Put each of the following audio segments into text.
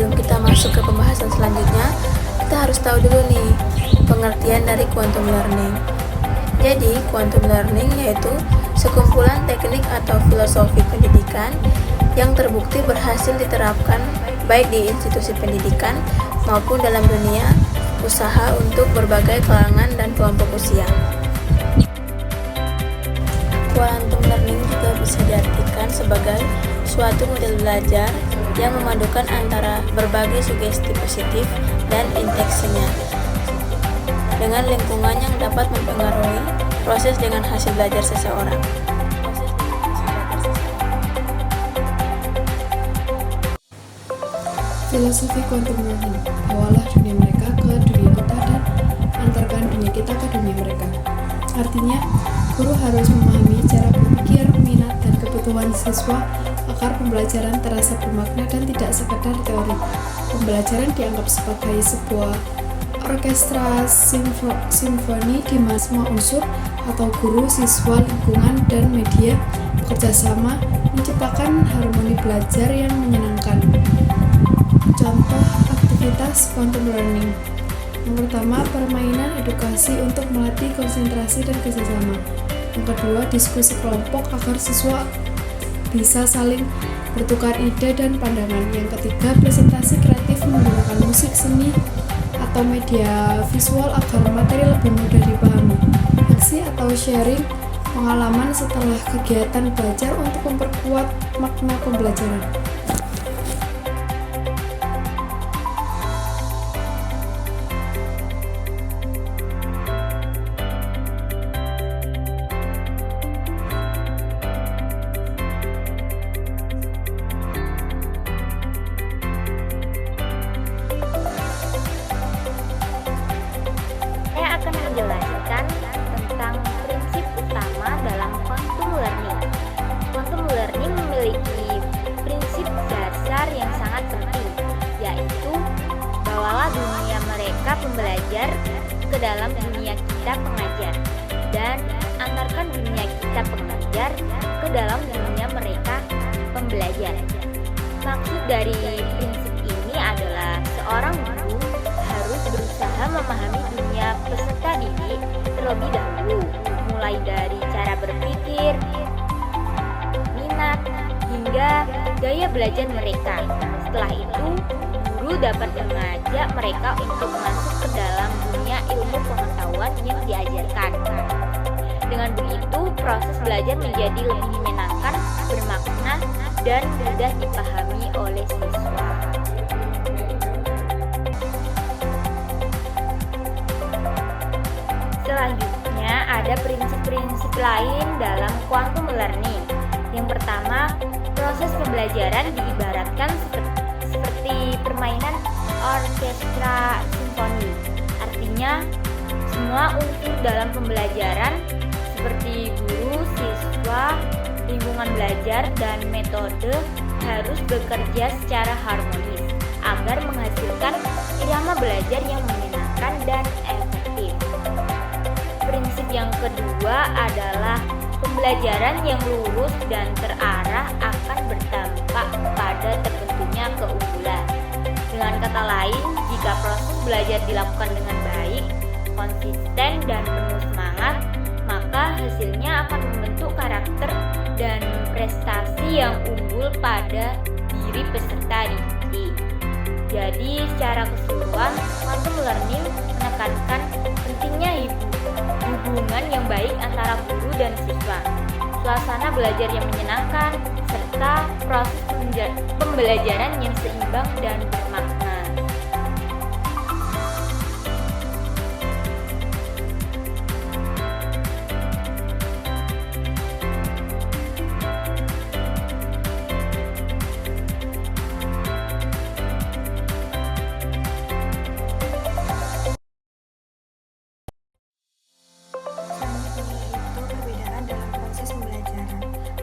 sebelum kita masuk ke pembahasan selanjutnya, kita harus tahu dulu nih pengertian dari quantum learning. Jadi, quantum learning yaitu sekumpulan teknik atau filosofi pendidikan yang terbukti berhasil diterapkan baik di institusi pendidikan maupun dalam dunia usaha untuk berbagai kalangan dan kelompok usia. Quantum learning juga bisa diartikan sebagai suatu model belajar yang memadukan antara berbagai sugesti positif dan interaksinya dengan lingkungan yang dapat mempengaruhi proses dengan hasil belajar seseorang. Filosofi quantum learning, bawalah dunia mereka ke dunia kita dan antarkan dunia kita ke dunia mereka. Artinya, guru harus memahami cara berpikir, minat, dan kebutuhan siswa agar pembelajaran terasa bermakna dan tidak sekedar teori. Pembelajaran dianggap sebagai sebuah orkestra simfoni di mana semua unsur atau guru, siswa, lingkungan, dan media bekerja sama menciptakan harmoni belajar yang menyenangkan. Contoh aktivitas quantum learning. Yang pertama, permainan edukasi untuk melatih konsentrasi dan kerjasama. Yang kedua, diskusi kelompok agar siswa bisa saling bertukar ide dan pandangan. Yang ketiga, presentasi kreatif menggunakan musik, seni, atau media visual agar materi lebih mudah dipahami. Aksi atau sharing pengalaman setelah kegiatan belajar untuk memperkuat makna pembelajaran. Akan menjelaskan tentang prinsip utama dalam quantum learning. Quantum learning memiliki prinsip dasar yang sangat penting, yaitu bawalah dunia mereka pembelajar ke dalam dunia kita pengajar, dan antarkan dunia kita pengajar ke dalam dunia mereka pembelajar. Maksud dari prinsip ini adalah seorang guru harus berusaha memahami dunia peserta didik terlebih dahulu, mulai dari cara berpikir, minat, hingga gaya belajar mereka. Setelah itu, guru dapat mengajak mereka untuk masuk ke dalam dunia ilmu pengetahuan yang diajarkan. Dengan begitu, proses belajar menjadi lebih menyenangkan, bermakna, dan mudah dipahami oleh siswa. Selanjutnya ada prinsip-prinsip lain dalam quantum learning. Yang pertama, proses pembelajaran diibaratkan seperti permainan orkestra simfoni. Artinya, semua unsur dalam pembelajaran seperti guru, siswa, lingkungan belajar, dan metode harus bekerja secara harmonis agar menghasilkan irama belajar yang menyenangkan dan efektif. Prinsip yang kedua adalah pembelajaran yang lurus dan terarah akan berdampak pada terbentuknya keunggulan. Dengan kata lain, jika proses belajar dilakukan dengan baik, konsisten, dan penuh semangat, maka hasilnya akan membentuk karakter dan prestasi yang unggul pada diri peserta didik. Jadi, secara keseluruhan, quantum learning menekankan pentingnya hubungan yang baik antara guru dan siswa, suasana belajar yang menyenangkan, serta proses pembelajaran yang seimbang dan bermakna.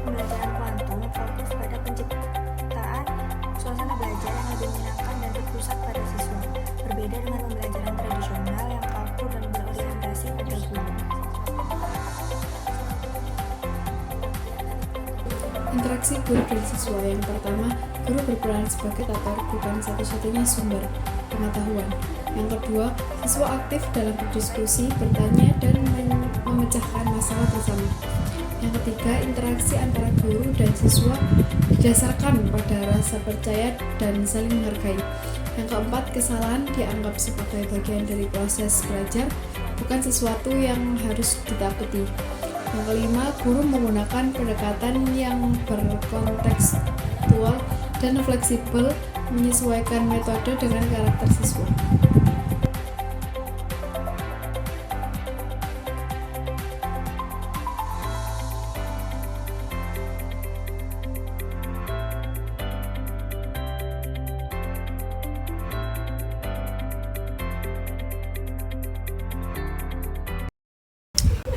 Pembelajaran kuantum fokus pada penciptaan suasana belajar yang lebih menyenangkan dan berpusat pada siswa, berbeda dengan pembelajaran tradisional yang kaku dan berorientasi pada guru. Interaksi guru dan siswa. Yang pertama, guru berperan sebagai tutor, bukan satu-satunya sumber pengetahuan. Yang kedua, siswa aktif dalam berdiskusi, bertanya, dan memecahkan masalah bersama. Yang ketiga, interaksi antara guru dan siswa didasarkan pada rasa percaya dan saling menghargai. Yang keempat, kesalahan dianggap sebagai bagian dari proses belajar, bukan sesuatu yang harus ditakuti. Yang kelima, guru menggunakan pendekatan yang berkontekstual dan fleksibel, menyesuaikan metode dengan karakter siswa.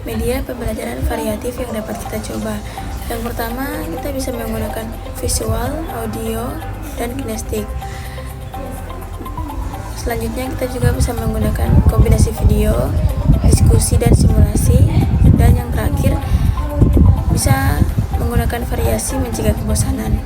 Media pembelajaran variatif yang dapat kita coba. Yang pertama, kita bisa menggunakan visual, audio, dan kinestik. Selanjutnya, kita juga bisa menggunakan kombinasi video, diskusi, dan simulasi. Dan yang terakhir, bisa menggunakan variasi mencegah kebosanan.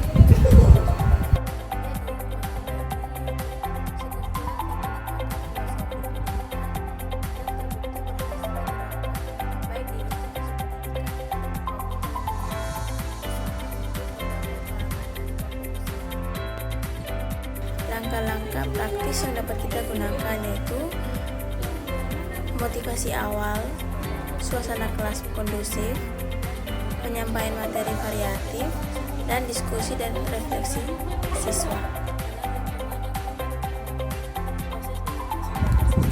Langkah-langkah praktis yang dapat kita gunakan yaitu motivasi awal, suasana kelas kondusif, penyampaian materi variatif, dan diskusi dan refleksi siswa.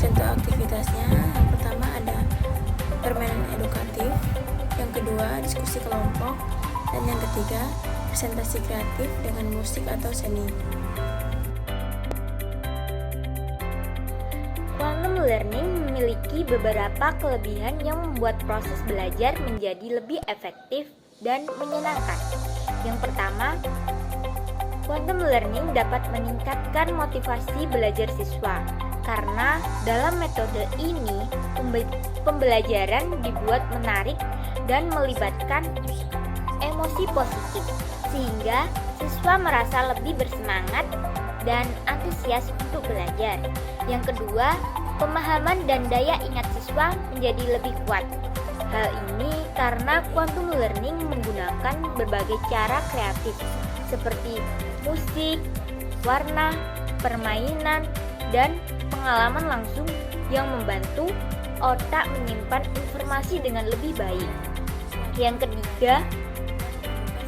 Contoh aktivitasnya, yang pertama ada permainan edukatif, yang kedua diskusi kelompok, dan yang ketiga presentasi kreatif dengan musik atau seni. Quantum learning memiliki beberapa kelebihan yang membuat proses belajar menjadi lebih efektif dan menyenangkan. Yang pertama, quantum learning dapat meningkatkan motivasi belajar siswa karena dalam metode ini pembelajaran dibuat menarik dan melibatkan emosi positif sehingga siswa merasa lebih bersemangat dan antusias untuk belajar. Yang kedua, pemahaman dan daya ingat siswa menjadi lebih kuat. Hal ini karena quantum learning menggunakan berbagai cara kreatif seperti musik, warna, permainan, dan pengalaman langsung yang membantu otak menyimpan informasi dengan lebih baik. Yang ketiga,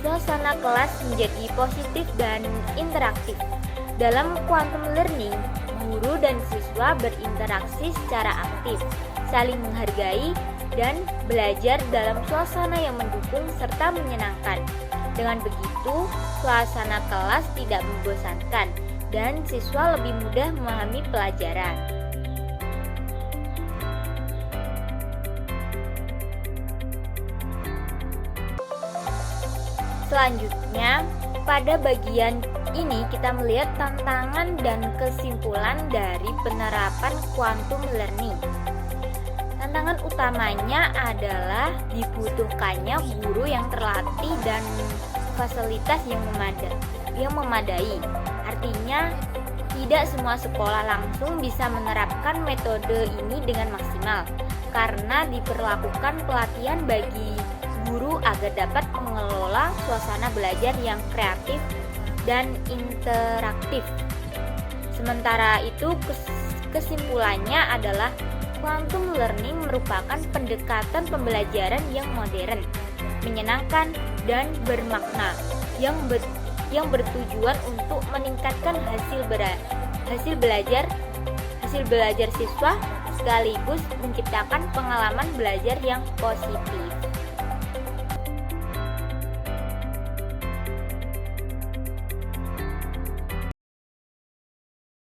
suasana kelas menjadi positif dan interaktif. Dalam quantum learning, guru dan siswa berinteraksi secara aktif, saling menghargai, dan belajar dalam suasana yang mendukung serta menyenangkan. Dengan begitu, suasana kelas tidak membosankan dan siswa lebih mudah memahami pelajaran. Selanjutnya, pada bagian ini kita melihat tantangan dan kesimpulan dari penerapan quantum learning. Tantangan utamanya adalah dibutuhkannya guru yang terlatih dan fasilitas yang memadai. Artinya, tidak semua sekolah langsung bisa menerapkan metode ini dengan maksimal karena diperlakukan pelatihan bagi guru agar dapat mengelola suasana belajar yang kreatif dan interaktif. Sementara itu, kesimpulannya adalah quantum learning merupakan pendekatan pembelajaran yang modern, menyenangkan, dan bermakna yang bertujuan untuk meningkatkan hasil belajar siswa sekaligus menciptakan pengalaman belajar yang positif.